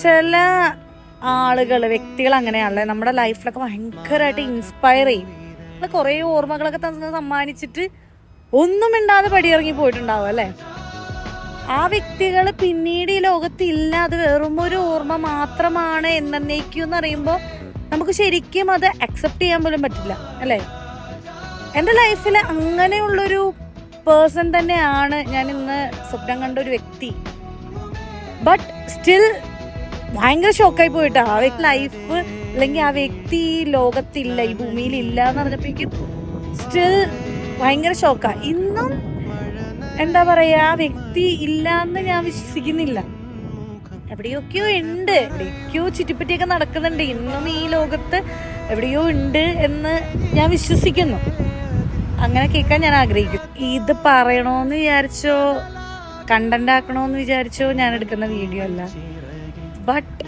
ചില ആളുകൾ, വ്യക്തികൾ അങ്ങനെയാണല്ലേ നമ്മുടെ ലൈഫിലൊക്കെ ഭയങ്കരമായിട്ട് ഇൻസ്പയർ ചെയ്യും. കുറേ ഓർമ്മകളൊക്കെ തന്നെ സമ്മാനിച്ചിട്ട് ഒന്നും മിണ്ടാതെ പടിയിറങ്ങി പോയിട്ടുണ്ടാവും അല്ലേ. ആ വ്യക്തികൾ പിന്നീട് ഈ ലോകത്ത് ഇല്ല, അത് വെറും ഒരു ഓർമ്മ മാത്രമാണ് എന്നേക്കും അറിയുമ്പോൾ നമുക്ക് ശരിക്കും അത് അക്സെപ്റ്റ് ചെയ്യാൻ പോലും പറ്റില്ല അല്ലേ. എൻ്റെ ലൈഫിൽ അങ്ങനെയുള്ളൊരു പേഴ്സൺ തന്നെയാണ് ഞാൻ ഇന്ന് സ്വപ്നം കണ്ട ഒരു വ്യക്തി. ബട്ട് സ്റ്റിൽ ഭയങ്കര ഷോക്കായി പോയിട്ടാ ആ വ്യക്തി ലൈഫ് അല്ലെങ്കിൽ ആ വ്യക്തി ഈ ലോകത്തില്ല, ഈ ഭൂമിയിൽ ഇല്ല എന്ന് പറഞ്ഞപ്പോഴേക്കും സ്റ്റിൽ ഭയങ്കര ഷോക്കാ. ഇന്നും എന്താ പറയാ, ആ വ്യക്തി ഇല്ല എന്ന് ഞാൻ വിശ്വസിക്കുന്നില്ല. എവിടെയൊക്കെയോ ഉണ്ട്, എവിടെയൊക്കെയോ ചുറ്റിപ്പറ്റിയൊക്കെ നടക്കുന്നുണ്ട്. ഇന്നും ഈ ലോകത്ത് എവിടെയോ ഉണ്ട് എന്ന് ഞാൻ വിശ്വസിക്കുന്നു. അങ്ങനെ കേൾക്കാൻ ഞാൻ ആഗ്രഹിക്കും. ഇത് പറയണോന്ന് വിചാരിച്ചോ, കണ്ടന്റ് ആക്കണോന്ന് വിചാരിച്ചോ ഞാൻ എടുക്കുന്ന വീഡിയോ അല്ല. ബട്ട്